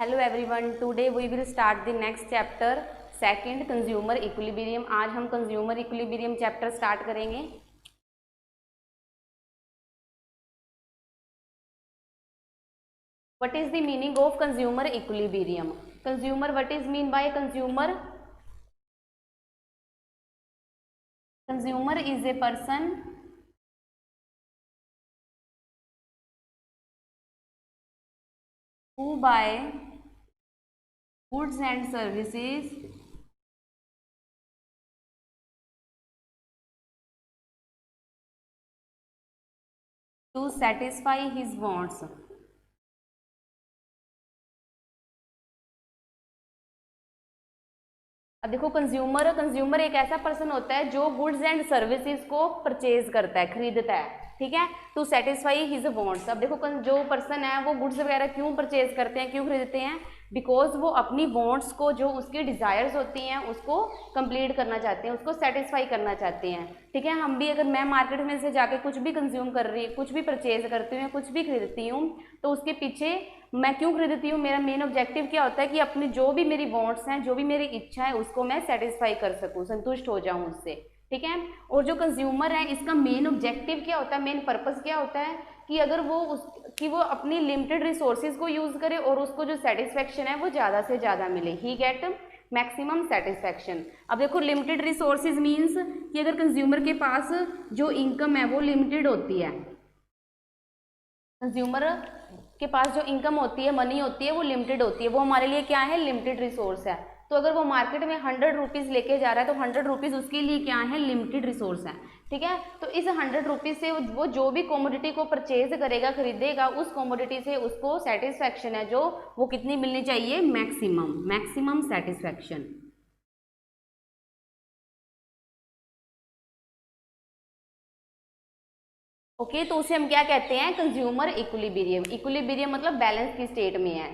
Hello everyone, today we will start the next chapter second consumer equilibrium. आज हम consumer equilibrium chapter start करेंगे। What is the meaning of consumer equilibrium? Consumer, what is mean by consumer? Consumer is a person who buy goods and services to satisfy his wants। अब देखो, consumer एक ऐसा person होता है जो goods and services को purchase करता है, खरीदता है, ठीक है, टू सेटिस्फाई हिज वांट्स। अब देखो, जो पर्सन है वो गुड्स वगैरह क्यों परचेज करते हैं, क्यों खरीदते हैं? बिकॉज वो अपनी वांट्स को, जो उसकी डिज़ायर्स होती हैं, उसको कंप्लीट करना चाहते हैं, उसको सेटिस्फाई करना चाहते हैं, ठीक है। हम भी, अगर मैं मार्केट में से जाके कुछ भी कंज्यूम कर रही, कुछ भी परचेज करती हूँ, कुछ भी खरीदती हूँ, तो उसके पीछे मैं क्यों खरीदती हूँ? मेरा मेन ऑब्जेक्टिव क्या होता है कि अपनी जो भी मेरी वांट्स हैं, जो भी मेरी इच्छा है, उसको मैं सेटिस्फाई कर सकूँ, संतुष्ट हो जाऊँ उससे, ठीक है। और जो कंज्यूमर है, इसका मेन ऑब्जेक्टिव क्या होता है, मेन पर्पस क्या होता है कि अगर वो वो अपनी लिमिटेड रिसोर्सेज को यूज करे और उसको जो सेटिस्फेक्शन है वो ज़्यादा से ज़्यादा मिले, ही गेट मैक्सिमम सेटिस्फेक्शन। अब देखो, लिमिटेड रिसोर्सेज मीन्स कि अगर कंज्यूमर के पास जो इनकम है वो लिमिटेड होती है, कंज्यूमर के पास जो इनकम होती है, मनी होती है, वो लिमिटेड होती है, वो हमारे लिए क्या है? लिमिटेड रिसोर्स है। तो अगर वो मार्केट में 100 रुपीज़ लेके जा रहा है तो 100 रुपीज़ उसके लिए क्या है? लिमिटेड रिसोर्स है, ठीक है। तो इस 100 रुपीज़ से वो जो भी कमोडिटी को परचेज करेगा, खरीदेगा, उस कमोडिटी से उसको सेटिस्फेक्शन है जो वो कितनी मिलनी चाहिए? Maximum satisfaction. ओके, तो उसे हम क्या कहते हैं? Consumer equilibrium. इक्विलिब्रियम मतलब बैलेंस की स्टेट में है।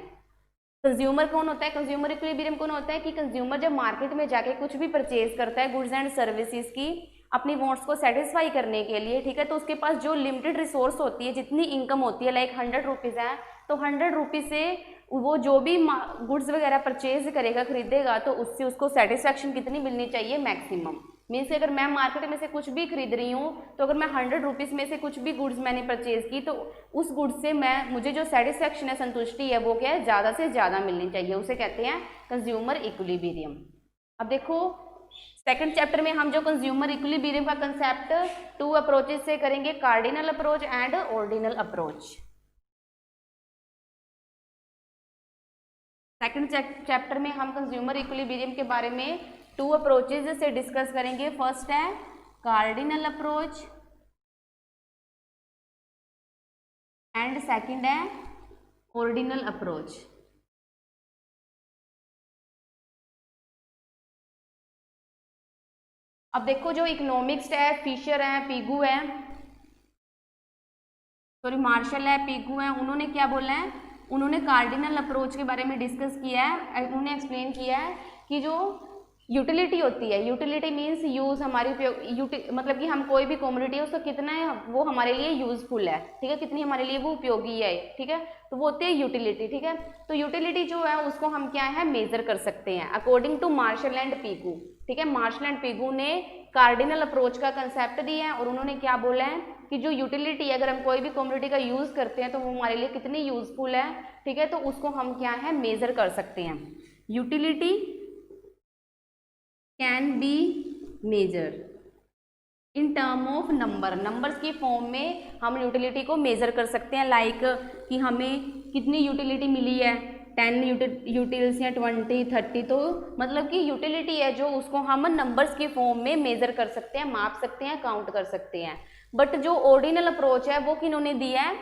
कंज्यूमर कौन होता है? कंज्यूमर इक्विलिब्रियम कौन होता है कि कंज्यूमर जब मार्केट में जाके कुछ भी परचेज करता है गुड्स एंड सर्विसेज की, अपनी वांट्स को सेटिस्फाई करने के लिए, ठीक है, तो उसके पास जो लिमिटेड रिसोर्स होती है, जितनी इनकम होती है, लाइक 100 रुपीज़ है, तो 100 रुपीज़ से वो जो भी गुड्स वगैरह परचेज करेगा, खरीदेगा, तो उससे उसको सेटिस्फैक्शन कितनी मिलनी चाहिए? मैक्सिमम। मीन्स अगर मैं मार्केट में से कुछ भी खरीद रही हूँ, तो अगर मैं 100 रुपीज़ में से कुछ भी गुड्स मैंने परचेज की, तो उस गुड्स से मुझे जो सेटिस्फैक्शन है, संतुष्टि है, वो क्या है? ज़्यादा से ज़्यादा मिलनी चाहिए, उसे कहते हैं कंज्यूमर इक्विलिब्रियम। अब देखो, सेकंड चैप्टर में हम जो कंज्यूमर इक्विलिब्रियम का कंसेप्ट 2 अप्रोचेज से करेंगे, cardinal approach and ordinal approach. Second chapter में हम कंज्यूमर इक्विलिब्रियम के बारे में 2 अप्रोचेज से डिस्कस करेंगे। फर्स्ट है कार्डिनल अप्रोच एंड सेकंड है ऑर्डिनल अप्रोच। अब देखो, जो इकोनॉमिक्स है, फिशर है, पिगू है, सॉरी मार्शल है, पिगू है, उन्होंने क्या बोला है? उन्होंने कार्डिनल अप्रोच के बारे में डिस्कस किया है। उन्होंने एक्सप्लेन किया है कि जो यूटिलिटी होती है, यूटिलिटी मीन्स यूज़, हमारी उपयोग, मतलब कि हम कोई भी कमोडिटी है उसको कितना है वो हमारे लिए यूजफुल है, ठीक है, कितनी हमारे लिए वो उपयोगी है, ठीक है, तो वो होती है यूटिलिटी, ठीक है। तो यूटिलिटी जो है उसको हम क्या है? मेजर कर सकते हैं according to Marshall and Pigou, ठीक है। मार्शल एंड पिगू ने कार्डिनल अप्रोच का कंसेप्ट दिया है और उन्होंने क्या बोला है कि जो यूटिलिटी है, अगर हम कोई भी कमोडिटी का यूज़ करते हैं तो वो हमारे लिए कितनी यूजफुल है, ठीक है, तो उसको हम क्या है? मेजर कर सकते हैं। Utility can be measure in term of numbers की फॉर्म में हम यूटिलिटी को मेजर कर सकते हैं, लाइक कि हमें कितनी यूटिलिटी मिली है, 10 यूटिल्स या 20, 30, तो मतलब कि यूटिलिटी है जो उसको हम नंबर्स की फॉर्म में मेजर कर सकते हैं, माप सकते हैं, काउंट कर सकते हैं। बट जो ऑर्डिनल अप्रोच है वो किन्होंने दिया है?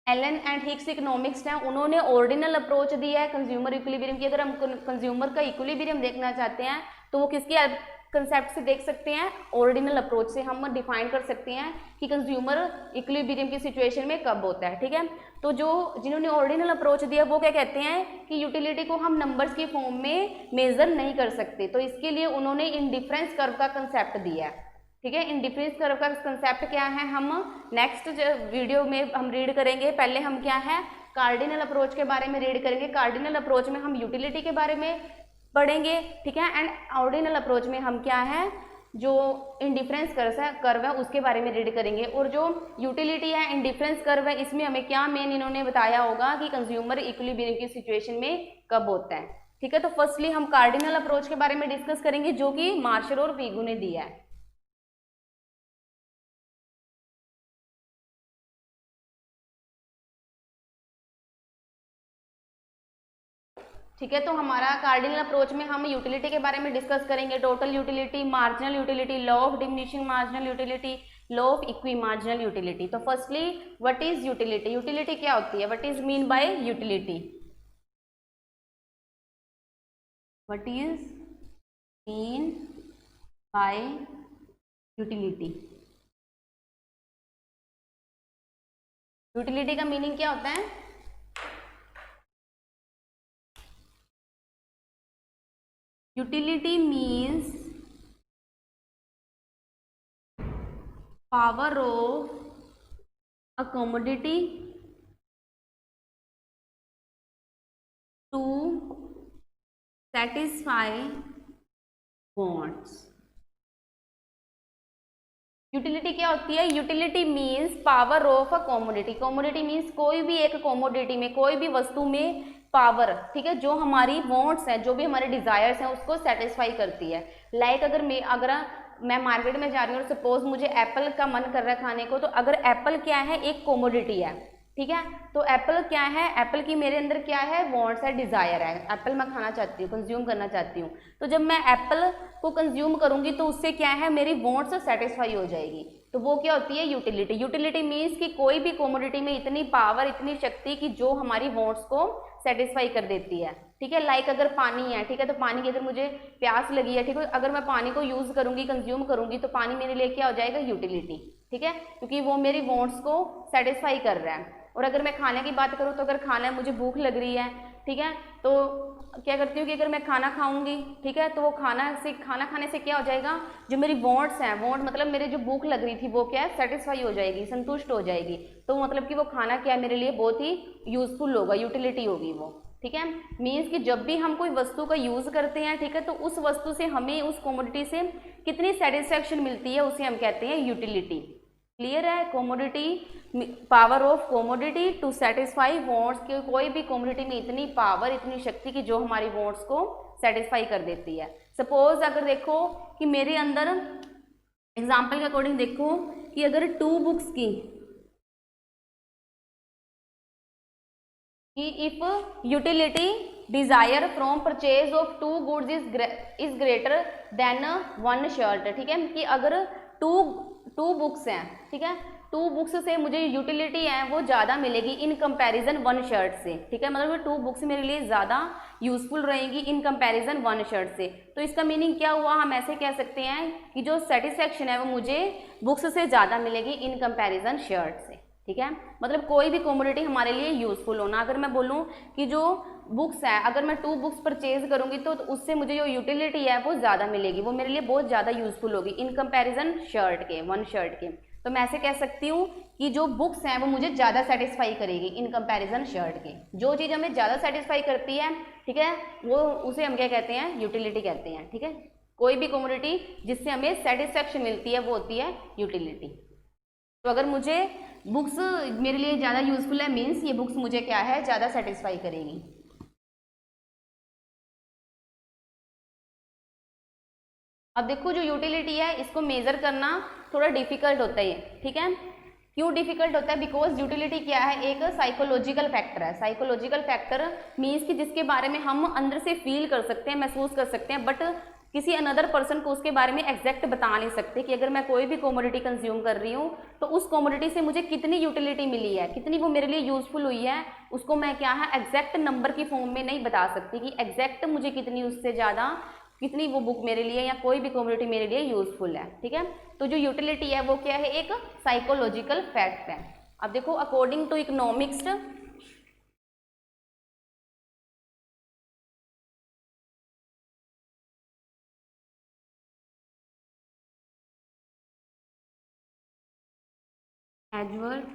एलन एंड हिक्स इकोनॉमिक्स है, उन्होंने ऑर्डिनल अप्रोच दिया है कंज्यूमर इक्विलिब्रियम की। अगर हम कंज्यूमर का इक्विलिब्रियम देखना चाहते हैं तो वो किसके कंसेप्ट से देख सकते हैं? ऑर्डिनल अप्रोच से हम डिफाइन कर सकते हैं कि कंज्यूमर इक्विलिब्रियम की सिचुएशन में कब होता है, ठीक है। तो जिन्होंने ऑर्डिनल अप्रोच दिया वो क्या कहते हैं कि यूटिलिटी को हम नंबर्स की फॉर्म में मेजर नहीं कर सकते, तो इसके लिए उन्होंने इंडिफरेंस कर्व का कंसेप्ट दिया है, ठीक है। इंडिफरेंस कर्व का कंसेप्ट क्या है हम नेक्स्ट वीडियो में हम रीड करेंगे। पहले हम क्या है कार्डिनल अप्रोच के बारे में रीड करेंगे। कार्डिनल अप्रोच में हम यूटिलिटी के बारे में पढ़ेंगे, ठीक है। एंड ऑर्डिनल अप्रोच में हम क्या है जो इंडिफरेंस कर्व है उसके बारे में रीड करेंगे। और जो यूटिलिटी है इंडिफरेंस कर्व है इसमें हमें क्या मेन इन्होंने बताया होगा कि कंज्यूमर इक्विलिब्रियम की सिचुएशन में कब होता है, ठीक है। तो फर्स्टली हम कार्डिनल अप्रोच के बारे में डिस्कस करेंगे जो कि मार्शल और पीगू ने दिया है। ठीक है, तो हमारा कार्डिनल अप्रोच में हम यूटिलिटी के बारे में डिस्कस करेंगे। Total utility, marginal utility, law of diminishing marginal utility, law of equi marginal utility. तो firstly what is utility? Utility क्या होती है? What is mean by utility? What is mean by utility? Utility का meaning क्या होता है? Utility means power of a commodity to satisfy wants। Utility क्या होती है? Utility means power of a commodity. Commodity means कोई भी एक कॉमोडिटी में, कोई भी वस्तु में पावर, ठीक है, जो हमारी वांट्स हैं, जो भी हमारे डिजायर्स हैं उसको सेटिस्फाई करती है। लाइक अगर मैं मार्केट में जा रही हूँ और सपोज मुझे एप्पल का मन कर रहा है खाने को, तो अगर एप्पल क्या है एक कॉमोडिटी है, ठीक है, तो एप्पल क्या है, एप्पल की मेरे अंदर क्या है वांट्स है, डिजायर है, एप्पल मैं खाना चाहती हूँ, कंज्यूम करना चाहती हूँ। तो जब मैं एप्पल को कंज्यूम करूंगी तो उससे क्या है मेरी वांट्स सेटिस्फाई हो जाएगी। तो वो क्या होती है? यूटिलिटी। यूटिलिटी मीन्स कि कोई भी कमोडिटी में इतनी पावर, इतनी शक्ति कि जो हमारी वांट्स को सेटिस्फाई कर देती है, ठीक है। लाइक अगर पानी है, ठीक है, तो पानी की अगर मुझे प्यास लगी है, ठीक है, अगर मैं पानी को यूज करूंगी, कंज्यूम करूंगी, तो पानी मेरे लिए क्या हो जाएगा? यूटिलिटी, ठीक है, क्योंकि वो मेरी वांट्स को सेटिस्फाई कर रहा है। और अगर मैं खाने की बात करूँ तो अगर खाना है, मुझे भूख लग रही है, ठीक है, तो क्या करती हूँ कि अगर मैं खाना खाऊंगी, ठीक है, तो वो खाना खाने से क्या हो जाएगा? जो मेरी वांट्स हैं, वांट मतलब मेरे जो भूख लग रही थी वो क्या है? सेटिस्फाई हो जाएगी, संतुष्ट हो जाएगी। तो मतलब कि वो खाना क्या है मेरे लिए बहुत ही यूजफुल होगा, यूटिलिटी होगी वो, ठीक है। मीन्स कि जब भी हम कोई वस्तु का यूज करते हैं, ठीक है, तो उस वस्तु से हमें, उस कमोडिटी से कितनी सेटिस्फेक्शन मिलती है उसे हम कहते हैं यूटिलिटी। क्लियर है? Commodity, power of commodity to satisfy wants, कि कोई भी कमोडिटी में इतनी पावर, इतनी शक्ति कि जो हमारी वांट्स को सेटिस्फाई कर देती है। सपोज अगर देखो कि मेरे अंदर एग्जाम्पल के अकॉर्डिंग देखो कि अगर 2 बुक्स की if utility desire from purchase of 2 goods is greater than 1 shirt, ठीक है, कि अगर टू बुक्स हैं, ठीक है, 2 बुक्स से मुझे यूटिलिटी है वो ज़्यादा मिलेगी इन कंपैरिजन 1 शर्ट से, ठीक है, मतलब 2 बुक्स मेरे लिए ज़्यादा यूजफुल रहेंगी इन कंपैरिजन 1 शर्ट से। तो इसका मीनिंग क्या हुआ? हम ऐसे कह सकते हैं कि जो सेटिस्फेक्शन है वो मुझे बुक्स से ज़्यादा मिलेगी इन कंपैरिजन शर्ट से, ठीक है। मतलब कोई भी कमोडिटी हमारे लिए यूजफुल होना। अगर मैं बोलूँ कि जो बुक्स है, अगर मैं 2 बुक्स परचेज करूंगी तो उससे मुझे जो यूटिलिटी है वो ज़्यादा मिलेगी, वो मेरे लिए बहुत ज़्यादा यूजफुल होगी इन कंपैरिजन शर्ट के, 1 शर्ट के। तो मैं ऐसे कह सकती हूँ कि जो बुक्स हैं वो मुझे ज़्यादा सेटिस्फाई करेगी इन कंपैरिजन शर्ट के। जो चीज़ हमें ज़्यादा सेटिस्फाई करती है, ठीक है, वो उसे हम क्या कहते हैं? यूटिलिटी कहते हैं, ठीक है। कोई भी कमोडिटी जिससे हमें सेटिस्फेक्शन मिलती है वो होती है यूटिलिटी। तो अगर मुझे बुक्स मेरे लिए ज़्यादा यूजफुल है, मीन्स ये बुक्स मुझे क्या है? ज़्यादा सेटिस्फाई करेगी। अब देखो जो यूटिलिटी है इसको मेजर करना थोड़ा डिफिकल्ट होता है, ठीक है। क्यों डिफिकल्ट होता है? बिकॉज यूटिलिटी क्या है? एक साइकोलॉजिकल फैक्टर है। साइकोलॉजिकल फैक्टर मीन्स कि जिसके बारे में हम अंदर से फील कर सकते हैं, महसूस कर सकते हैं, बट किसी अनदर पर्सन को उसके बारे में एग्जैक्ट बता नहीं सकते कि अगर मैं कोई भी कमोडिटी कंज्यूम कर रही हूँ तो उस कमोडिटी से मुझे कितनी यूटिलिटी मिली है, कितनी वो मेरे लिए यूजफुल हुई है, उसको मैं क्या है एग्जैक्ट नंबर की फॉर्म में नहीं बता सकती कि एग्जैक्ट मुझे कितनी, उससे ज़्यादा कितनी वो बुक मेरे लिए या कोई भी कम्युनिटी मेरे लिए यूजफुल है, ठीक है। तो जो यूटिलिटी है वो क्या है? एक साइकोलॉजिकल फैक्ट है। अब देखो अकॉर्डिंग टू इकोनॉमिक्स एजवर्थ,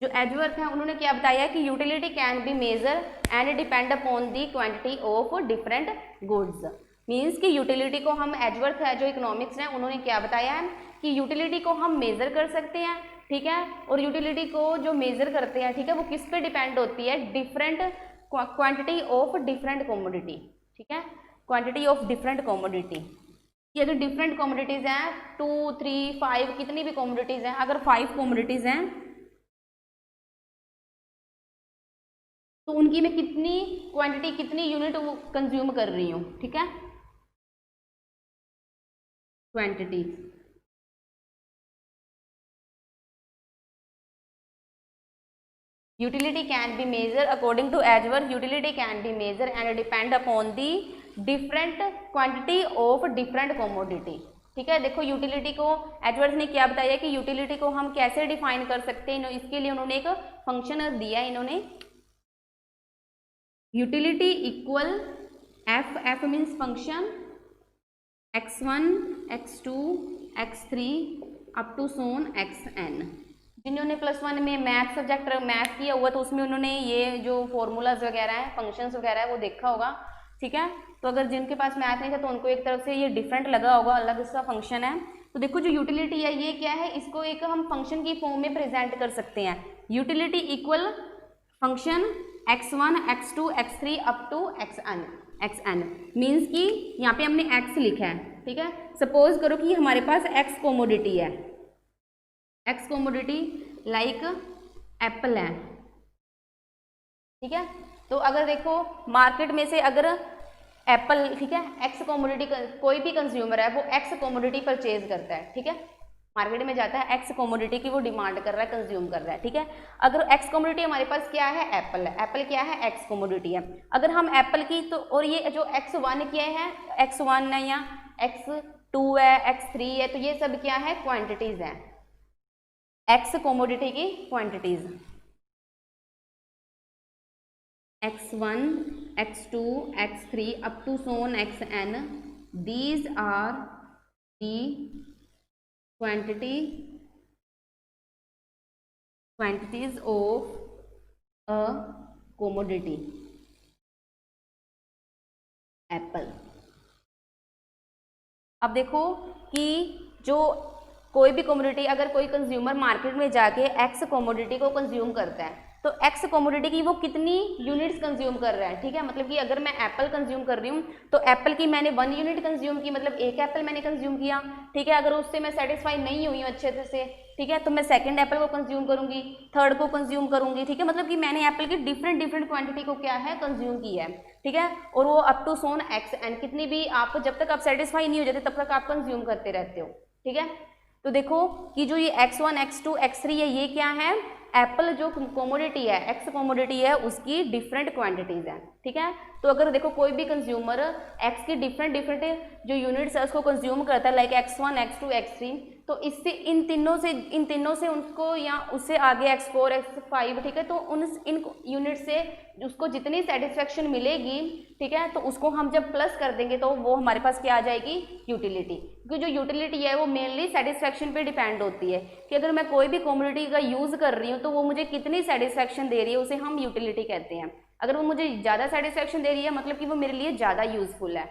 जो एजवर्थ है उन्होंने क्या बताया कि utility can be measure and depend upon the quantity of different goods. Means कि यूटिलिटी को हम, एजवर्थ है जो इकोनॉमिक्स है, उन्होंने क्या बताया है कि यूटिलिटी को हम मेजर कर सकते हैं, ठीक है, और यूटिलिटी को जो मेजर करते हैं, ठीक है, वो किस पे डिपेंड होती है, different quantity of different commodity, ठीक है, क्वांटिटी ऑफ डिफरेंट कमोडिटी। ये अगर डिफरेंट कमोडिटीज हैं 2, 3, 5 कितनी भी कमोडिटीज हैं, अगर 5 कमोडिटीज हैं तो उनकी मैं कितनी क्वांटिटी, कितनी यूनिट कंज्यूम कर रही हूँ, ठीक है, quantity. Utility can be measure according to Edgeworth, utility can be measure and depend upon the different quantity of different commodity, ठीक है। देखो यूटिलिटी को एजवर्थ ने क्या बताया कि यूटिलिटी को हम कैसे डिफाइन कर सकते हैं, इसके लिए उन्होंने एक फंक्शन दिया है, इन्होंने utility equal F, F means function x1, x2, x3 up to so on xn। जिन्होंने +1 में मैथ सब्जेक्ट मैथ किया हुआ तो उसमें उन्होंने ये जो फॉर्मूलाज वगैरह हैं, फंक्शंस वगैरह है वो देखा होगा, ठीक है। तो अगर जिनके पास मैथ नहीं था तो उनको एक तरफ से ये डिफरेंट लगा होगा, अलग इसका फंक्शन है। तो देखो जो यूटिलिटी है ये क्या है, इसको एक हम फंक्शन की फॉर्म में प्रेजेंट कर सकते हैं, utility equal function x1, x2, x3 up to xn means कि यहाँ पे हमने x लिखा है, ठीक है। सपोज करो कि हमारे पास x कोमोडिटी है, x कोमोडिटी लाइक एप्पल है, ठीक है। तो अगर देखो मार्केट में से अगर एप्पल, ठीक है, x कोमोडिटी, कोई भी कंज्यूमर है वो x कोमोडिटी परचेज करता है, ठीक है, मार्केट में जाता है, एक्स कमोडिटी की वो डिमांड कर रहा है, कंज्यूम कर रहा है, ठीक है। अगर एक्स कमोडिटी हमारे पास क्या है, एप्पल है, एप्पल क्या है, एक्स कमोडिटी है। अगर हम एप्पल की तो, और ये जो x1 क्या है, x1 है या x2 है, x3 है, तो ये सब क्या है, क्वांटिटीज हैं, एक्स कमोडिटी की quantities, x1, x2, x3 up to so on xn, these are the quantities of a commodity apple. अब देखो कि जो कोई भी कमोडिटी, अगर कोई कंज्यूमर मार्केट में जाके एक्स कमोडिटी को कंज्यूम करता है तो एक्स कमोडिटी की वो कितनी यूनिट्स कंज्यूम कर रहा है, ठीक है। मतलब कि अगर मैं एप्पल कंज्यूम कर रही हूँ तो एप्पल की मैंने 1 यूनिट कंज्यूम की, मतलब एक एप्पल मैंने कंज्यूम किया, ठीक है। अगर उससे मैं सेटिस्फाई नहीं हुई हूँ अच्छे से, ठीक है, तो मैं सेकंड एप्पल को कंज्यूम करूंगी, थर्ड को कंज्यूम करूंगी, ठीक है। मतलब कि मैंने एप्पल की डिफरेंट क्वांटिटी को क्या है, कंज्यूम किया है, ठीक है। और वो अप टू सोन xn, कितनी भी आप, जब तक आप सेटिस्फाई नहीं हो जाते तब तक आप कंज्यूम करते रहते हो, ठीक है। तो देखो कि जो ये x1, x2, x3 है, ये क्या है, एप्पल जो कमोडिटी है, एक्स कमोडिटी है, उसकी डिफरेंट क्वांटिटीज हैं, ठीक है। तो अगर देखो कोई भी कंज्यूमर एक्स की डिफरेंट जो यूनिट्स है उसको कंज्यूम करता है, लाइक x1, x2, x3, तो इससे इन तीनों से उनको या उससे आगे x4, x5, ठीक है, तो इन यूनिट से उसको जितनी सेटिस्फेक्शन मिलेगी, ठीक है, तो उसको हम जब प्लस कर देंगे तो वो हमारे पास क्या आ जाएगी, यूटिलिटी। क्योंकि जो यूटिलिटी है वो मेनली सेटिस्फेक्शन पे डिपेंड होती है कि अगर मैं कोई भी कमोडिटी का यूज़ कर रही हूँ तो वो मुझे कितनी सेटिस्फेक्शन दे रही है, उसे हम यूटिलिटी कहते हैं। अगर वो मुझे ज़्यादा सेटिस्फेक्शन दे रही है मतलब कि वो मेरे लिए ज़्यादा यूजफुल है,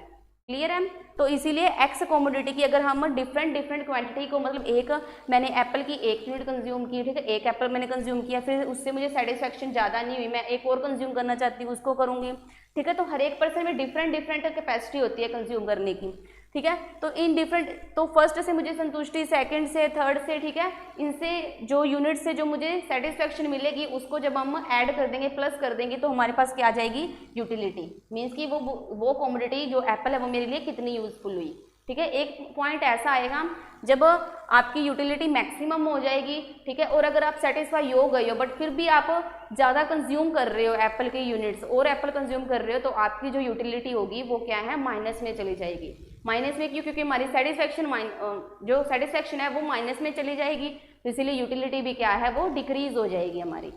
क्लियर है। तो इसीलिए एक्स कमोडिटी की अगर हम डिफरेंट क्वांटिटी को, मतलब एक मैंने एप्पल की 1 यूनिट कंज्यूम की, ठीक है, एक एप्पल मैंने कंज्यूम किया, फिर उससे मुझे सेटिस्फेक्शन ज़्यादा नहीं हुई, मैं एक और कंज्यूम करना चाहती हूँ, उसको करूँगी, ठीक है। तो हर एक पर्सन में डिफरेंट कैपेसिटी होती है कंज्यूम करने की, ठीक है। तो इन डिफरेंट, तो फर्स्ट से मुझे संतुष्टि, सेकंड से, थर्ड से, ठीक है, इनसे जो यूनिट से जो मुझे सेटिस्फेक्शन मिलेगी उसको जब हम ऐड कर देंगे, प्लस कर देंगे, तो हमारे पास क्या आ जाएगी, यूटिलिटी। मीन्स कि वो कमोडिटी जो एप्पल है वो मेरे लिए कितनी यूजफुल हुई, ठीक है। एक पॉइंट ऐसा आएगा जब आपकी यूटिलिटी मैक्सिमम हो जाएगी, ठीक है, और अगर आप सेटिस्फाई हो गए हो बट फिर भी आप ज़्यादा कंज्यूम कर रहे हो एप्पल के यूनिट्स, और एप्पल कंज्यूम कर रहे हो, तो आपकी जो यूटिलिटी होगी वो क्या है, माइनस में चली जाएगी। माइनस में क्यों, क्योंकि हमारी जो सेटिस्फेक्शन है वो माइनस में चली जाएगी, तो इसीलिए यूटिलिटी भी क्या है, वो डिक्रीज हो जाएगी, हमारी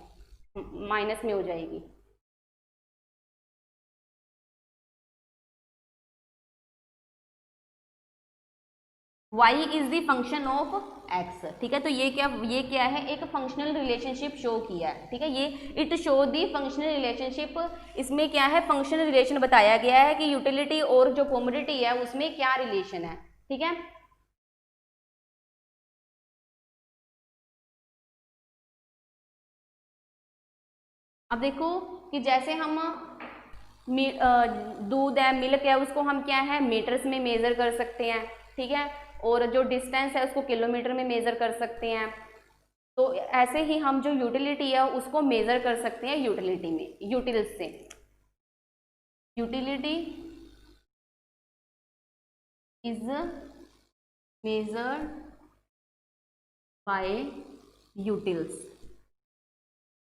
माइनस में हो जाएगी। y is the function of x, ठीक है। तो ये क्या है, एक फंक्शनल रिलेशनशिप शो किया है, ठीक है। ये it show the functional relationship, इसमें क्या है, फंक्शनल रिलेशन बताया गया है कि यूटिलिटी और जो कमोडिटी है उसमें क्या रिलेशन है, ठीक है। अब देखो कि जैसे हम दूध है, मिल्क है, उसको हम क्या है मीटर्स में मेजर कर सकते हैं, ठीक है। और जो डिस्टेंस है उसको किलोमीटर में मेजर कर सकते हैं। तो ऐसे ही हम जो यूटिलिटी है उसको मेजर कर सकते हैं यूटिलिटी में, यूटिल्स से। Utility is measured by utils,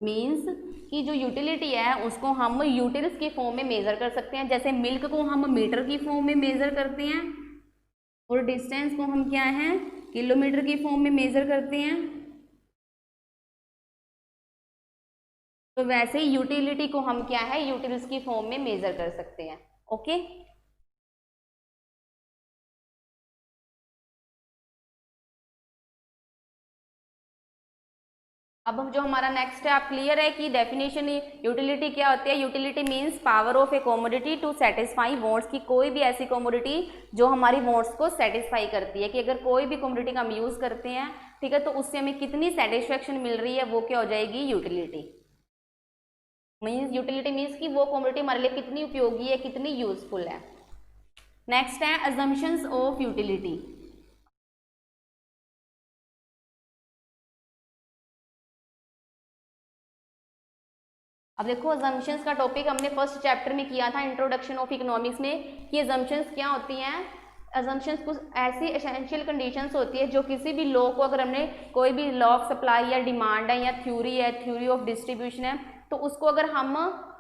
means कि जो यूटिलिटी है उसको हम यूटिल्स के फॉर्म में मेजर कर सकते हैं। जैसे मिल्क को हम मीटर की फॉर्म में मेजर करते हैं और डिस्टेंस को हम क्या है किलोमीटर की फॉर्म में मेजर करते हैं। तो वैसे ही यूटिलिटी को हम क्या है यूटिल्स की फॉर्म में मेजर कर सकते हैं, ओके। अब जो हमारा नेक्स्ट है, आप क्लियर है कि डेफिनेशन यूटिलिटी क्या होती है। Utility means power of a commodity to satisfy wants, की कोई भी ऐसी कमोडिटी जो हमारी वांट्स को सेटिस्फाई करती है, कि अगर कोई भी कमोडिटी का हम यूज करते हैं, ठीक है, तो उससे हमें कितनी सेटिस्फेक्शन मिल रही है, वो क्या हो जाएगी यूटिलिटी। मीन्स यूटिलिटी मीन्स कि वो कमोडिटी हमारे लिए कितनी उपयोगी है, कितनी यूजफुल है। नेक्स्ट है अजम्पशंस ऑफ यूटिलिटी। अब देखो अजम्पशंस का टॉपिक हमने फर्स्ट चैप्टर में किया था इंट्रोडक्शन ऑफ इकोनॉमिक्स में, कि अजम्पशंस क्या होती हैं। अजम्पशंस कुछ ऐसी एसेंशियल कंडीशंस होती है जो किसी भी लॉ को, अगर हमने कोई भी लॉ ऑफ सप्लाई या डिमांड है या थ्योरी है, थ्योरी ऑफ डिस्ट्रीब्यूशन है, तो उसको अगर हम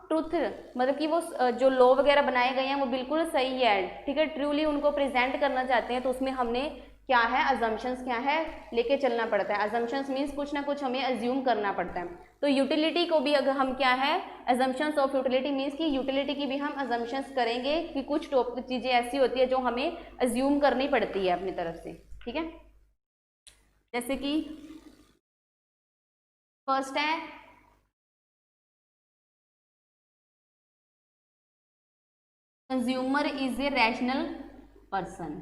ट्रुथ मतलब कि वो जो लॉ वगैरह बनाए गए हैं वो बिल्कुल सही है, ठीक है, ट्रूली उनको प्रेजेंट करना चाहते हैं, तो उसमें हमने क्या है अजम्पशंस क्या है लेके चलना पड़ता है। अजम्पशंस मीन्स कुछ ना कुछ हमें अज्यूम करना पड़ता है। तो यूटिलिटी को भी अगर हम क्या है अजम्पशंस ऑफ यूटिलिटी मीन्स कि यूटिलिटी की भी हम अजम्पशंस करेंगे कि कुछ चीज़ें ऐसी होती है जो हमें अज्यूम करनी पड़ती है अपनी तरफ से, ठीक है। जैसे कि फर्स्ट है consumer is a rational person.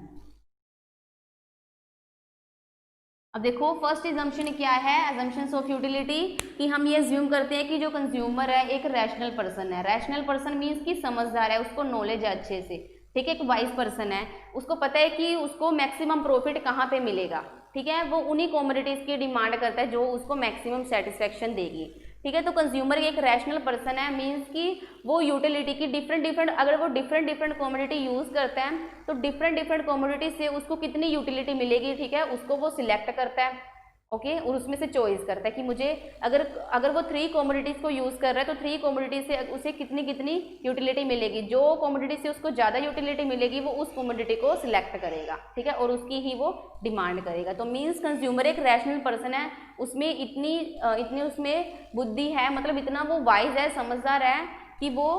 अब देखो फर्स्ट एजम्पशन क्या है अजम्पशंस ऑफ यूटिलिटी, कि हम ये अज्यूम करते हैं कि जो कंज्यूमर है एक रैशनल पर्सन है। रैशनल पर्सन मीन्स कि समझदार है, उसको नॉलेज है अच्छे से, ठीक है। एक वाइज पर्सन है, उसको पता है कि उसको मैक्सिमम प्रॉफिट कहाँ पे मिलेगा, ठीक है। वो उन्हीं कमोडिटीज की डिमांड करता है जो उसको मैक्सिमम सेटिस्फेक्शन देगी, ठीक है। तो कंज्यूमर एक रैशनल पर्सन है, मीन्स कि वो यूटिलिटी की डिफरेंट अगर वो डिफरेंट कमोडिटी यूज करता है तो डिफरेंट कमोडिटी से उसको कितनी यूटिलिटी मिलेगी, ठीक है, उसको वो सिलेक्ट करता है, ओके। और उसमें से चॉइस करता है कि मुझे अगर वो 3 कमोडिटीज को यूज कर रहा है तो 3 कमोडिटी से उसे कितनी यूटिलिटी मिलेगी। जो कमोडिटी से उसको ज़्यादा यूटिलिटी मिलेगी वो उस कमोडिटी को सिलेक्ट करेगा, ठीक है, और उसकी ही वो डिमांड करेगा। तो मीन्स कंज्यूमर एक रैशनल पर्सन है, उसमें इतनी उसमें बुद्धि है, मतलब इतना वो वाइज है, समझदार है कि वो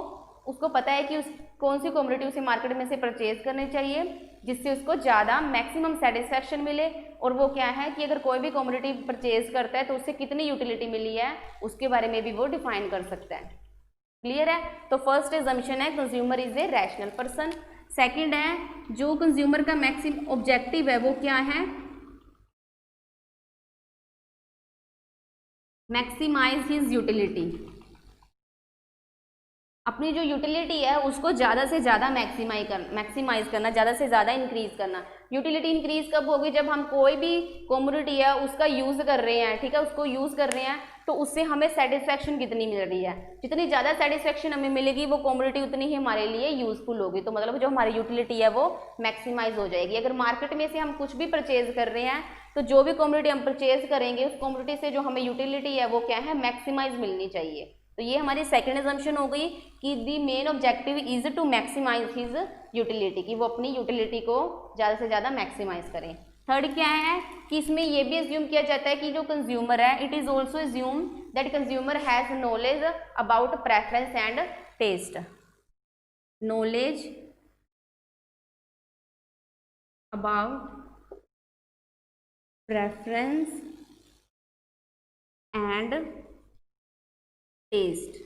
उसको पता है कि उस कौन सी कमोडिटी उसे मार्केट में से परचेज करनी चाहिए जिससे उसको ज़्यादा मैक्सिमम सेटिस्फेक्शन मिले। और वो क्या है कि अगर कोई भी कमोडिटी परचेज करता है तो उससे कितनी यूटिलिटी मिली है उसके बारे में भी वो डिफाइन कर सकता है। क्लियर है। तो फर्स्ट एजम्पशन है consumer is a rational person. Second है जो कंज्यूमर का मैक्सिमम ऑब्जेक्टिव है वो क्या है, मैक्सिमाइज हिज यूटिलिटी। अपनी जो यूटिलिटी है उसको ज़्यादा से ज़्यादा मैक्सिमाइज करना, ज़्यादा से ज़्यादा इंक्रीज करना। यूटिलिटी इंक्रीज कब होगी, जब हम कोई भी कमोडिटी है उसका यूज़ कर रहे हैं, ठीक है, उसको यूज़ कर रहे हैं तो उससे हमें सेटिस्फेक्शन कितनी मिल रही है। जितनी ज़्यादा सेटिस्फेक्शन हमें मिलेगी वो कमोडिटी उतनी ही हमारे लिए यूजफुल होगी। तो मतलब जो हमारी यूटिलिटी है वो मैक्सिमाइज हो जाएगी। अगर मार्केट में से हम कुछ भी परचेज कर रहे हैं तो जो भी कमोडिटी हम परचेज करेंगे उस कमोडिटी से जो हमें यूटिलिटी है वो क्या है मैक्सिमाइज मिलनी चाहिए। तो ये हमारी सेकंड अजम्पशन हो गई कि the main objective is to maximise his utility, कि वो अपनी यूटिलिटी को ज़्यादा से ज़्यादा मैक्सिमाइज करें। थर्ड क्या है कि इसमें ये भी एज्यूम किया जाता है कि जो कंज्यूमर है it is also assume that consumer has knowledge about preference and taste. Knowledge about preference and taste,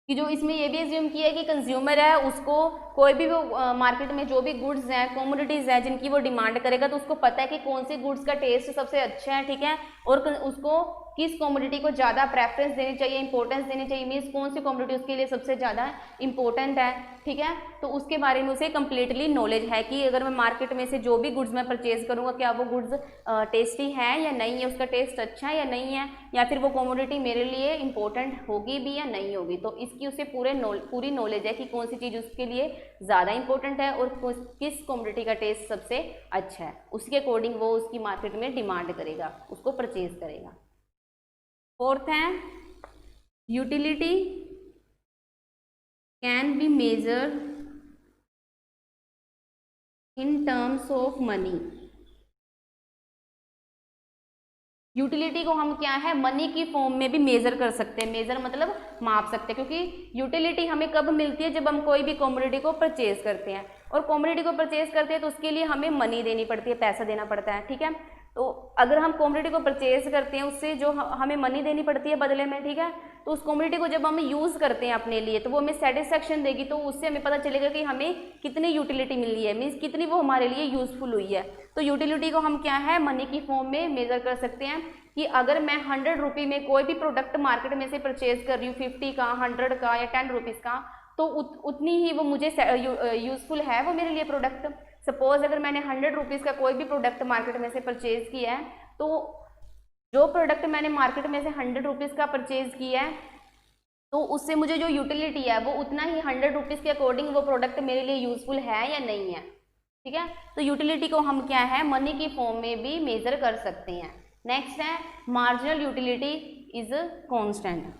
कि जो इसमें ये भी एज्यूम किया है कि कंज्यूमर है उसको कोई भी वो मार्केट में जो भी गुड्स हैं, कमोडिटीज़ हैं जिनकी वो डिमांड करेगा, तो उसको पता है कि कौन सी गुड्स का टेस्ट सबसे अच्छा है, ठीक है, और उसको किस कमोडिटी को ज़्यादा प्रेफरेंस देनी चाहिए, इंपॉर्टेंस देनी चाहिए, मीन्स कौन सी कमोडिटी उसके लिए सबसे ज़्यादा इंपॉर्टेंट है, ठीक है। तो उसके बारे में उसे कम्प्लीटली नॉलेज है कि अगर मैं मार्केट में से जो भी गुड्स मैं परचेज करूँगा, क्या वो गुड्स टेस्टी है या नहीं है, उसका टेस्ट अच्छा है या नहीं है, या फिर वो कमोडिटी मेरे लिए इंपॉर्टेंट होगी भी या नहीं होगी। तो इसकी उसे पूरी नॉलेज है कि कौन सी चीज़ उसके लिए ज़्यादा इंपॉर्टेंट है और किस कमोडिटी का टेस्ट सबसे अच्छा है, उसके अकॉर्डिंग वो उसकी मार्केट में डिमांड करेगा, उसको परचेज करेगा। फोर्थ है utility can be measured in terms of money. Utility को हम क्या है मनी की फॉर्म में भी मेजर कर सकते हैं, मेजर मतलब माप सकते हैं, क्योंकि यूटिलिटी हमें कब मिलती है, जब हम कोई भी कमोडिटी को परचेज करते हैं, और कमोडिटी को परचेज करते हैं तो उसके लिए हमें मनी देनी पड़ती है, पैसा देना पड़ता है, ठीक है। तो अगर हम कमोडिटी को परचेज करते हैं उससे जो हमें मनी देनी पड़ती है बदले में, ठीक है, तो उस कमोडिटी को जब हम यूज़ करते हैं अपने लिए तो वो हमें सेटिस्फेक्शन देगी, तो उससे हमें पता चलेगा कि हमें कितनी यूटिलिटी मिली है, मीन्स कितनी वो हमारे लिए यूज़फुल हुई है। तो यूटिलिटी को हम क्या है मनी की फॉर्म में मेजर कर सकते हैं कि अगर मैं 100 रुपये में कोई भी प्रोडक्ट मार्केट में से परचेज कर रही हूँ, 50 का, 100 का या 10 रुपीज़ का, तो उतनी ही वो मुझे यूज़फुल है वो मेरे लिए प्रोडक्ट। सपोज अगर मैंने 100 रुपीज़ का कोई भी प्रोडक्ट मार्केट में से परचेज किया है, तो जो प्रोडक्ट मैंने मार्केट में से 100 रुपीज़ का परचेज किया है, तो उससे मुझे जो यूटिलिटी है वो उतना ही 100 रुपीज़ के अकॉर्डिंग वो प्रोडक्ट मेरे लिए यूज़फुल है या नहीं है, ठीक है। तो यूटिलिटी को हम क्या है मनी की फॉर्म में भी मेजर कर सकते हैं। नेक्स्ट है marginal utility is constant.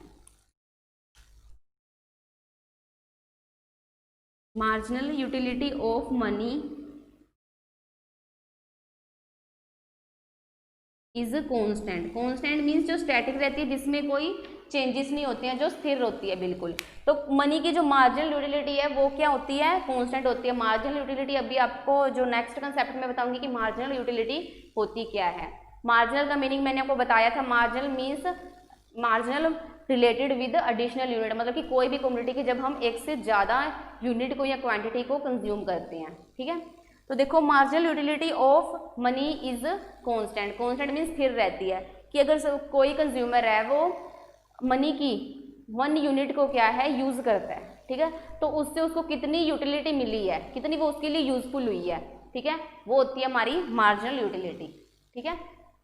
Marginal utility of money is constant. Constant means जो स्टैटिक रहती है, जिसमें कोई चेंजेस नहीं होते हैं, जो स्थिर होती है बिल्कुल। तो मनी की जो मार्जिनल यूटिलिटी है वो क्या होती है, कांस्टेंट होती है। मार्जिनल यूटिलिटी अभी आपको जो नेक्स्ट कंसेप्ट में बताऊंगी कि मार्जिनल यूटिलिटी होती क्या है। मार्जिनल का मीनिंग मैंने आपको बताया था, marginal means marginal related with additional unit, मतलब कि कोई भी कमोडिटी की जब हम एक से ज़्यादा यूनिट को या क्वांटिटी को कंज्यूम करते हैं, ठीक है। तो देखो marginal utility of money is constant. Constant means स्थिर रहती है, कि अगर कोई कंज्यूमर है वो मनी की 1 यूनिट को क्या है यूज़ करता है, ठीक है, तो उससे उसको कितनी यूटिलिटी मिली है, कितनी वो उसके लिए यूज़फुल हुई है, ठीक है, वो होती है हमारी मार्जिनल यूटिलिटी, ठीक है।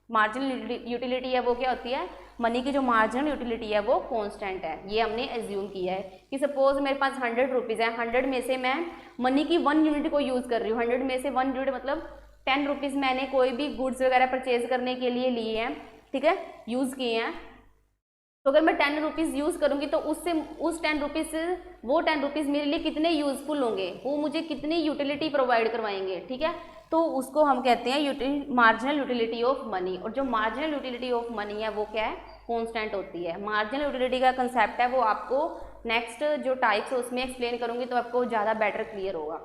मार्जिनल यूटिलिटी है वो क्या होती है, मनी की जो मार्जिनल यूटिलिटी है वो कांस्टेंट है। ये हमने एज्यूम किया है कि सपोज मेरे पास 100 रुपीज़ है, 100 में से मैं मनी की 1 यूनिट को यूज़ कर रही हूँ, 100 में से 1 यूनिट मतलब 10 रुपीज़ मैंने कोई भी गुड्स वगैरह परचेज करने के लिए लिए हैं, ठीक है, यूज़ किए हैं। तो अगर मैं 10 रुपीज़ यूज़ करूँगी तो उससे उस 10 रुपीज़ से वो 10 रुपीज़ मेरे लिए कितने यूज़फुल होंगे, वो मुझे कितनी यूटिलिटी प्रोवाइड करवाएंगे, ठीक है। तो उसको हम कहते हैं मार्जिनल यूटिलिटी ऑफ मनी। और जो मार्जिनल यूटिलिटी ऑफ मनी है वो क्या है, कांस्टेंट होती है। मार्जिनल यूटिलिटी का कंसेप्ट है वो आपको नेक्स्ट जो टाइप्स है उसमें एक्सप्लेन करूँगी तो आपको ज़्यादा बेटर क्लियर होगा।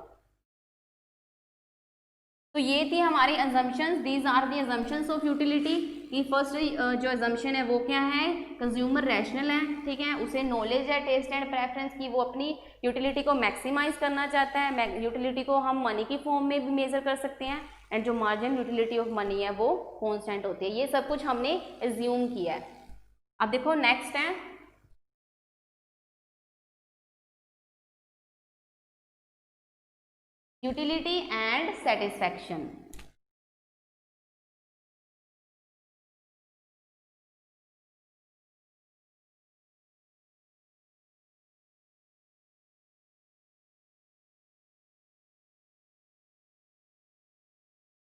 तो ये थी हमारी assumptions, these are the assumptions of utility. कि फर्स्ट जो अजम्पशन है वो क्या है, कंज्यूमर रैशनल है, ठीक है, उसे नॉलेज है टेस्ट एंड प्रेफरेंस की, वो अपनी यूटिलिटी को मैक्सिमाइज करना चाहता है। यूटिलिटी को हम मनी की फॉर्म में भी मेजर कर सकते हैं, एंड जो मार्जिनल यूटिलिटी ऑफ मनी है वो कॉन्स्टेंट होती है। ये सब कुछ हमने एज्यूम किया है। अब देखो नेक्स्ट है utility and satisfaction.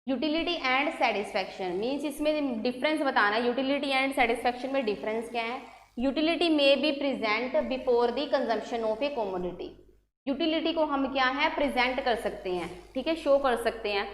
Utility and satisfaction means इसमें डिफरेंस बताना है, यूटिलिटी एंड सेटिस्फैक्शन में डिफरेंस क्या है। यूटिलिटी में be present before the consumption of a commodity. Utility को हम क्या है प्रेजेंट कर सकते हैं, ठीक है, शो कर सकते हैं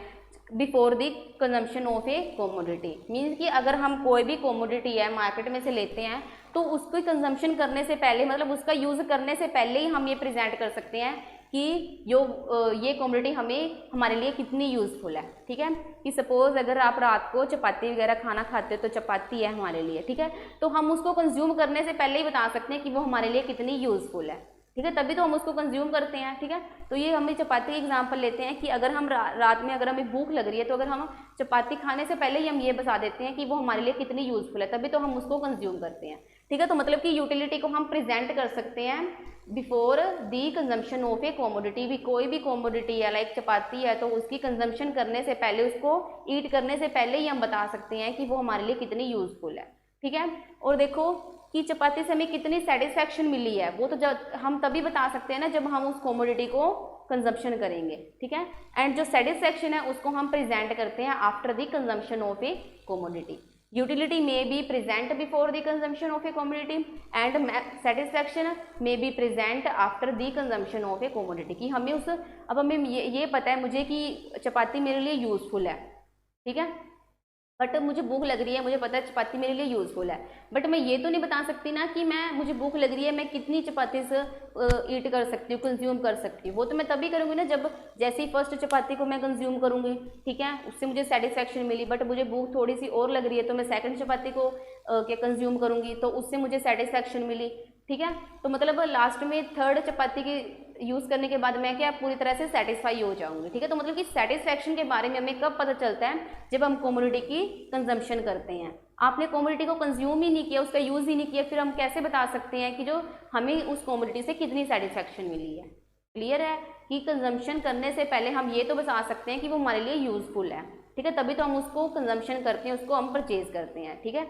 before the consumption of a commodity. Means कि अगर हम कोई भी कमोडिटी है मार्केट में से लेते हैं तो उसको कंजम्पशन करने से पहले, मतलब उसका यूज़ करने से पहले ही हम ये प्रेजेंट कर सकते हैं कि ये कमोडिटी हमारे लिए कितनी यूज़फुल है। ठीक है, कि सपोज़ अगर आप रात को चपाती वगैरह खाना खाते हो तो चपाती है हमारे लिए, ठीक है, तो हम उसको कंज्यूम करने से पहले ही बता सकते हैं कि वो हमारे लिए कितनी यूज़फुल है। ठीक है, तभी तो हम उसको कंज्यूम करते हैं। ठीक है, तो ये हमें चपाती एग्जांपल लेते हैं कि अगर हम रात में अगर हमें भूख लग रही है तो अगर हम चपाती खाने से पहले ही हम ये बता देते हैं कि वो हमारे लिए कितनी यूज़फुल है, तभी तो हम उसको कंज्यूम करते हैं। ठीक है, तो मतलब कि यूटिलिटी को हम प्रेजेंट कर सकते हैं before the consumption of A commodity. भी कोई भी कॉमोडिटी है लाइक चपाती है तो उसकी कंजम्पशन करने से पहले, उसको ईट करने से पहले ही हम बता सकते हैं कि वो हमारे लिए कितनी यूज़फुल है। ठीक है, और देखो कि चपाती से हमें कितनी सेटिस्फैक्शन मिली है, वो तो जब हम तभी बता सकते हैं ना जब हम उस कॉमोडिटी को कंजम्पशन करेंगे। ठीक है, एंड जो सेटिस्फैक्शन है उसको हम प्रेजेंट करते हैं after the consumption of A commodity. Utility may be present before the consumption of a commodity and satisfaction may be present after the consumption of a commodity। कि हमें अब हमें ये पता है मुझे कि चपाती मेरे लिए यूज़फुल है, ठीक है, बट मुझे भूख लग रही है, मुझे पता है चपाती मेरे लिए यूज़फुल है, बट मैं ये तो नहीं बता सकती ना कि मुझे भूख लग रही है, मैं कितनी चपाती से ईट कर सकती हूँ, कंज्यूम कर सकती हूँ। वो तो मैं तभी करूँगी ना जब जैसे ही फर्स्ट चपाती को मैं कंज्यूम करूँगी, ठीक है, उससे मुझे सेटिस्फैक्शन मिली, बट मुझे भूख थोड़ी सी और लग रही है तो मैं सेकंड चपाती को क्या कंज्यूम करूँगी तो उससे मुझे सेटिस्फैक्शन मिली। ठीक है, तो मतलब लास्ट में थर्ड चपाती की यूज़ करने के बाद मैं क्या पूरी तरह से सेटिस्फाई हो जाऊंगी। ठीक है, तो मतलब कि सेटिस्फैक्शन के बारे में हमें कब पता चलता है, जब हम कमोडिटी की कंजम्पशन करते हैं। आपने कमोडिटी को कंज्यूम ही नहीं किया, उसका यूज़ ही नहीं किया, फिर हम कैसे बता सकते हैं कि जो हमें उस कमोडिटी से कितनी सेटिस्फैक्शन मिली है। क्लियर है कि कंजम्पशन करने से पहले हम ये तो बता सकते हैं कि वो हमारे लिए यूज़फुल है। ठीक है, तभी तो हम उसको कंजम्पशन करते हैं, उसको हम परचेज करते हैं। ठीक है,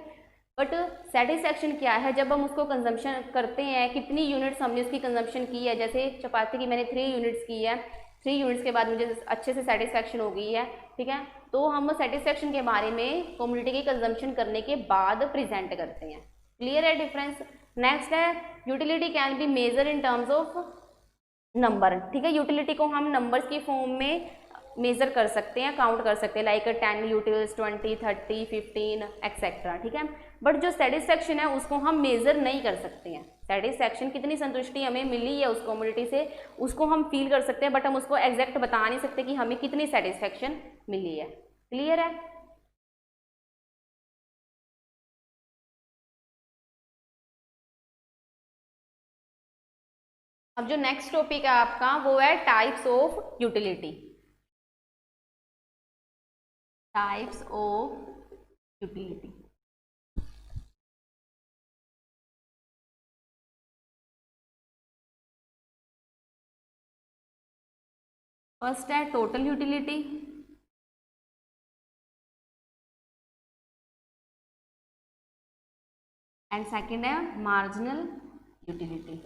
बट सेटिस्फैक्शन क्या है, जब हम उसको कंजम्पशन करते हैं, कितनी यूनिट्स हमने उसकी कंजम्पशन की है। जैसे चपाती की मैंने 3 यूनिट्स की है, 3 यूनिट्स के बाद मुझे अच्छे से सेटिस्फैक्शन हो गई है। ठीक है, तो हम सेटिस्फैक्शन के बारे में कम्युनिटी की कंजम्पशन करने के बाद प्रेजेंट करते हैं। क्लियर है डिफरेंस। नेक्स्ट है utility can be measure in terms of number. ठीक है, यूटिलिटी को हम नंबर्स की फॉर्म में मेजर कर सकते हैं, काउंट कर सकते हैं, लाइक 10 यूटिल्स, 20, 30, 15 एक्सेट्रा। ठीक है, बट जो सेटिस्फैक्शन है उसको हम मेजर नहीं कर सकते हैं। सेटिस्फैक्शन कितनी संतुष्टि हमें मिली है उस कम्युनिटी से, उसको हम फील कर सकते हैं, बट हम उसको एग्जैक्ट बता नहीं सकते कि हमें कितनी सेटिस्फैक्शन मिली है। क्लियर है। अब जो नेक्स्ट टॉपिक है आपका वो है types of utility. Types of utility. First है टोटल यूटिलिटी, एंड सेकंड है मार्जिनल यूटिलिटी।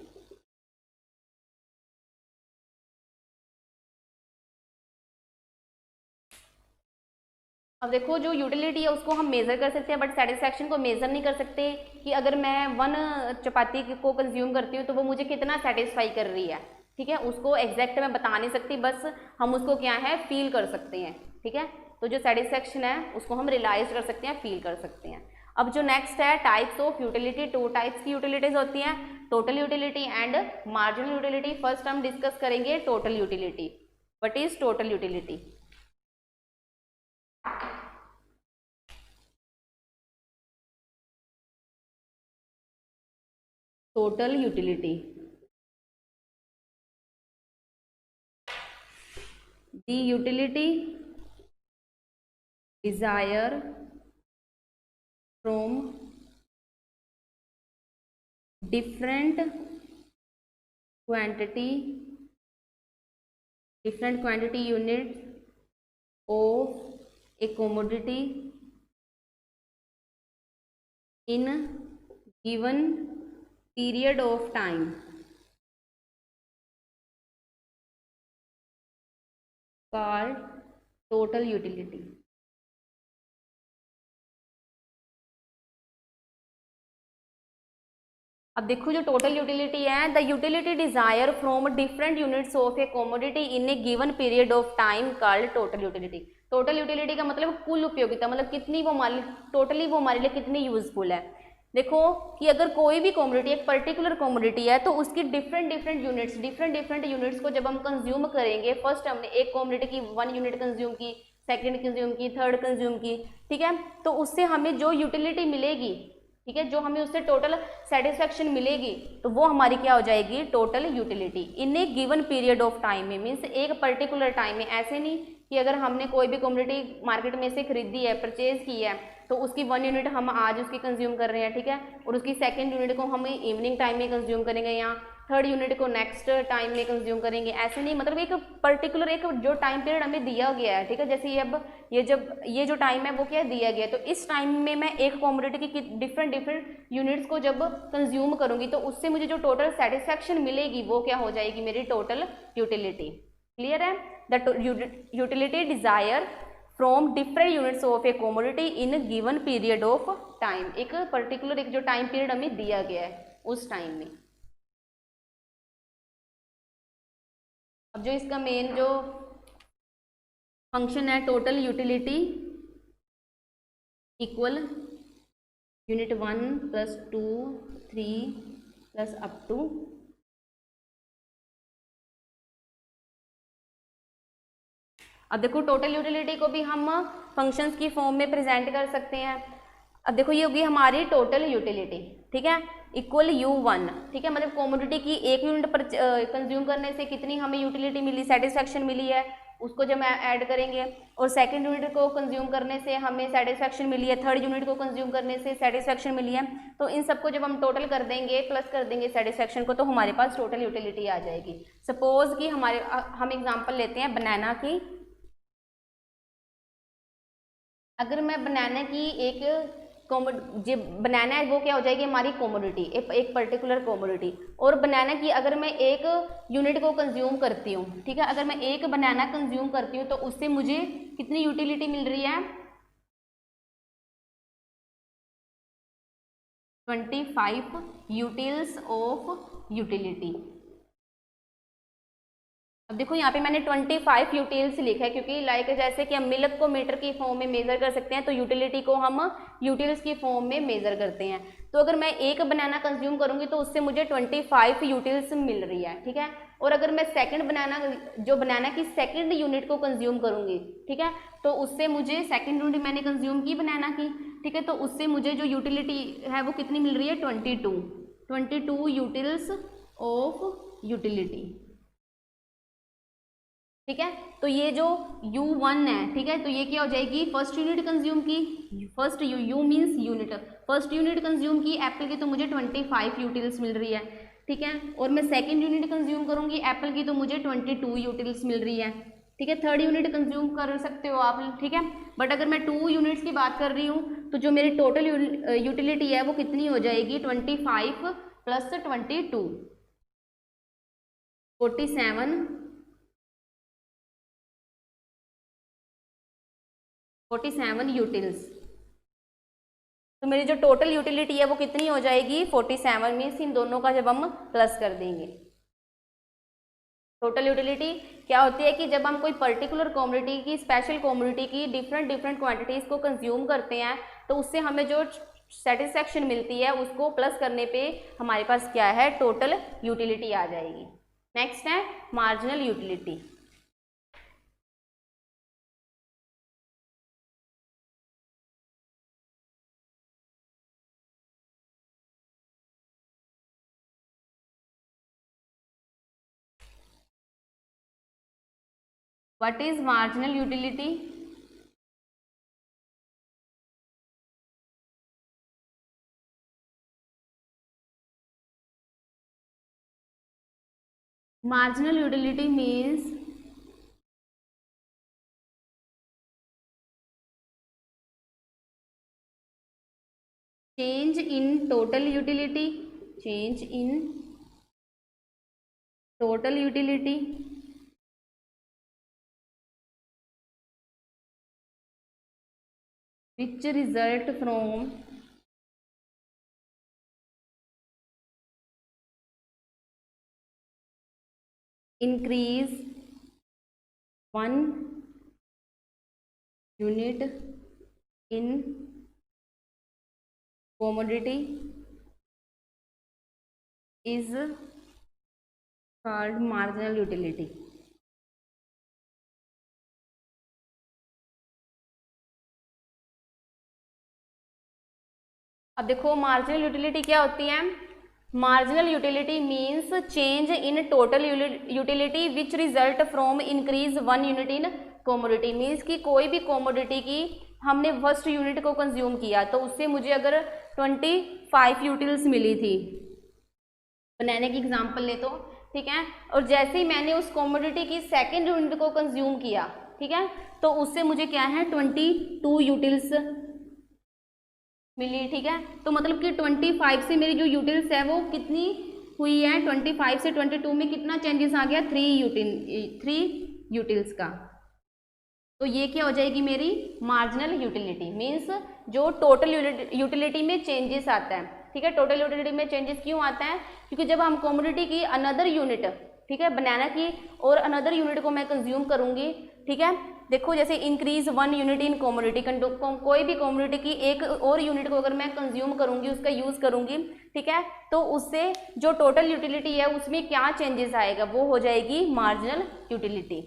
अब देखो जो यूटिलिटी है उसको हम मेज़र कर सकते हैं, बट सेटिस्फैक्शन को मेज़र नहीं कर सकते कि अगर मैं 1 चपाती को कंज्यूम करती हूँ तो वो मुझे कितना सेटिस्फाई कर रही है। ठीक है, उसको एग्जैक्ट मैं बता नहीं सकती, बस हम उसको क्या है फील कर सकते हैं। ठीक है, तो जो सेटिस्फैक्शन है उसको हम रियलाइज कर सकते हैं, फील कर सकते हैं। अब जो नेक्स्ट है टाइप्स ऑफ यूटिलिटी, 2 टाइप्स की यूटिलिटीज होती हैं, total utility and marginal utility. First हम डिस्कस करेंगे total utility. What is total utility? Total utility, the utility desire from different quantity units of a commodity in given period of time called total utility। अब देखो जो total utility है, the utility desire from different units of a commodity in a given period of time called total utility. Total utility का मतलब कुल उपयोगिता, मतलब कितनी वो हमारे टोटली वो हमारे लिए कितनी यूजफुल है। देखो कि अगर कोई भी कमोडिटी एक पर्टिकुलर कमोडिटी है तो उसकी डिफरेंट डिफरेंट यूनिट्स को जब हम कंज्यूम करेंगे, फर्स्ट हमने एक कमोडिटी की 1 यूनिट कंज्यूम की, सेकंड कंज्यूम की, थर्ड कंज्यूम की, ठीक है, तो उससे हमें जो यूटिलिटी मिलेगी, ठीक है, जो हमें उससे टोटल सेटिस्फेक्शन मिलेगी, तो वो हमारी क्या हो जाएगी, total utility in a given period of time में, मीन्स एक पर्टिकुलर टाइम में। ऐसे नहीं कि अगर हमने कोई भी कमोडिटी मार्केट में से खरीदी है, परचेज की है, तो उसकी 1 यूनिट हम आज उसकी कंज्यूम कर रहे हैं, ठीक है, और उसकी सेकंड यूनिट को हम इवनिंग टाइम में कंज्यूम करेंगे या थर्ड यूनिट को नेक्स्ट टाइम में कंज्यूम करेंगे। ऐसे नहीं, मतलब एक पर्टिकुलर एक जो टाइम पीरियड हमें दिया गया है, ठीक है, जैसे ये जो टाइम है वो क्या दिया गया है, तो इस टाइम में मैं एक कमोडिटी की डिफरेंट यूनिट्स को जब कंज्यूम करूंगी तो उससे मुझे जो टोटल सेटिस्फेक्शन मिलेगी वो क्या हो जाएगी, मेरी टोटल यूटिलिटी। क्लियर है? The utility desire from different units of a commodity in given period of time, एक पर्टिकुलर एक जो टाइम पीरियड हमें दिया गया है उस टाइम में। अब जो इसका मेन जो फंक्शन है, total utility equal unit 1 plus 2 3 plus up to अब देखो टोटल यूटिलिटी को भी हम फंक्शंस की फॉर्म में प्रेजेंट कर सकते हैं। अब देखो ये होगी हमारी टोटल यूटिलिटी, ठीक है, इक्वल U1, ठीक है, मतलब कमोडिटी की एक यूनिट पर कंज्यूम करने से कितनी हमें यूटिलिटी मिली, सेटिस्फेक्शन मिली है, उसको जब ऐड करेंगे, और सेकंड यूनिट को कंज्यूम करने से हमें सेटिस्फेक्शन मिली है, थर्ड यूनिट को कंज्यूम करने से सेटिस्फेक्शन मिली है, तो इन सबको जब हम टोटल कर देंगे, प्लस कर देंगे सेटिस्फेक्शन को, तो हमारे पास टोटल यूटिलिटी आ जाएगी। सपोज कि हम एग्जाम्पल लेते हैं बनाना की। अगर मैं बनाना की एक जो बनाना है वो क्या हो जाएगी हमारी कमोडिटी, एक पर्टिकुलर कमोडिटी, और बनाना की अगर मैं एक यूनिट को कंज्यूम करती हूँ, ठीक है, अगर मैं एक बनाना कंज्यूम करती हूँ तो उससे मुझे कितनी यूटिलिटी मिल रही है, 25 यूटिल्स ऑफ यूटिलिटी। अब देखो यहाँ पे मैंने 25 यूटिल्स लिखा है, क्योंकि लाइक जैसे कि हम मिल्क को मीटर की फॉर्म में मेजर कर सकते हैं, तो यूटिलिटी को हम यूटिल्स की फॉर्म में मेजर करते हैं। तो अगर मैं एक बनाना कंज्यूम करूंगी तो उससे मुझे 25 यूटिल्स मिल रही है, ठीक है, और अगर मैं बनाना की सेकंड यूनिट को कंज्यूम करूंगी, ठीक है, तो उससे मुझे सेकंड यूनिट मैंने कंज्यूम की बनाना की, ठीक है, तो उससे मुझे जो यूटिलिटी है वो कितनी मिल रही है, 22 यूटिल्स ऑफ यूटिलिटी, ठीक है। तो ये जो U1 है, ठीक है, तो ये क्या हो जाएगी, फर्स्ट यूनिट कंज्यूम की, first U means unit, first unit consume की एप्पल की तो मुझे 25 यूटिल्स मिल रही है, ठीक है, और मैं सेकंड यूनिट कंज्यूम करूंगी एप्पल की तो मुझे 22 यूटिल्स मिल रही है, ठीक है, थर्ड यूनिट कंज्यूम कर सकते हो आप, ठीक है, बट अगर मैं 2 यूनिट्स की बात कर रही हूँ तो जो मेरी टोटल यूटिलिटी है वो कितनी हो जाएगी, 25 प्लस 22, 47 यूटिल्स। तो मेरी जो टोटल यूटिलिटी है वो कितनी हो जाएगी, 47, मीन्स इन दोनों का जब हम प्लस कर देंगे। टोटल यूटिलिटी क्या होती है कि जब हम कोई पर्टिकुलर कमोडिटी की, स्पेशल कमोडिटी की डिफरेंट क्वांटिटीज को कंज्यूम करते हैं तो उससे हमें जो सेटिस्फेक्शन मिलती है उसको प्लस करने पे हमारे पास क्या है, टोटल यूटिलिटी आ जाएगी। नेक्स्ट है marginal utility. What is marginal utility? Marginal utility means change in total utility, change in total utility which result from increase 1 unit in commodity is called marginal utility। अब देखो marginal utility क्या होती है। Marginal utility means change in total utility which result from increase one unit in commodity. Means कि कोई भी commodity की हमने फर्स्ट यूनिट को कंज्यूम किया तो उससे मुझे अगर 25 यूटिल्स मिली थी, बनाने की एग्जांपल ले तो, ठीक है, और जैसे ही मैंने उस कोमोडिटी की सेकेंड यूनिट को कंज्यूम किया, ठीक है, तो उससे मुझे क्या है 22 यूटिल्स मिली, ठीक है। तो मतलब कि 25 से मेरी जो यूटिल्स है वो कितनी हुई है, 25 से 22 में कितना चेंजेस आ गया, 3 यूटिल्स का। तो ये क्या हो जाएगी मेरी मार्जिनल यूटिलिटी। मीन्स जो टोटल यूटिलिटी में चेंजेस आता है, ठीक है। टोटल यूटिलिटी में चेंजेस क्यों आता है, क्योंकि जब हम कमोडिटी की अनदर यूनिट, ठीक है, बनाना की और अनदर यूनिट को मैं कंज्यूम करूंगी, ठीक है। देखो जैसे increase one unit in commodity, कोई भी कमोडिटी की एक और यूनिट को अगर मैं कंज्यूम करूंगी, उसका यूज करूंगी, ठीक है, तो उससे जो टोटल यूटिलिटी है उसमें क्या चेंजेस आएगा, वो हो जाएगी मार्जिनल यूटिलिटी।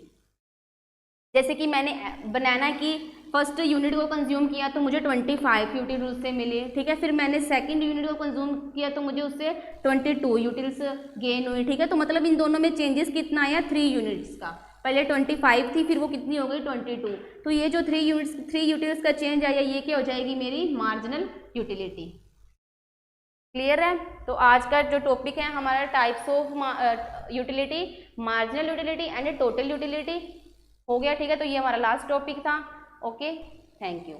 जैसे कि मैंने बनाना की फर्स्ट यूनिट को कंज्यूम किया तो मुझे 25 यूटिल उससे मिले, ठीक है। फिर मैंने सेकंड यूनिट को कंज्यूम किया तो मुझे उससे 22 यूटिल्स गेन हुई, ठीक है। तो मतलब इन दोनों में चेंजेस कितना आया, 3 यूनिट्स का। पहले 25 थी, फिर वो कितनी हो गई 22। तो ये जो 3 यूटिल्स का चेंज आया, ये क्या हो जाएगी मेरी मार्जिनल यूटिलिटी। क्लियर है। तो आज का जो टॉपिक है हमारा types of utility, marginal utility and total utility हो गया, ठीक है। तो ये हमारा लास्ट टॉपिक था। Okay, thank you.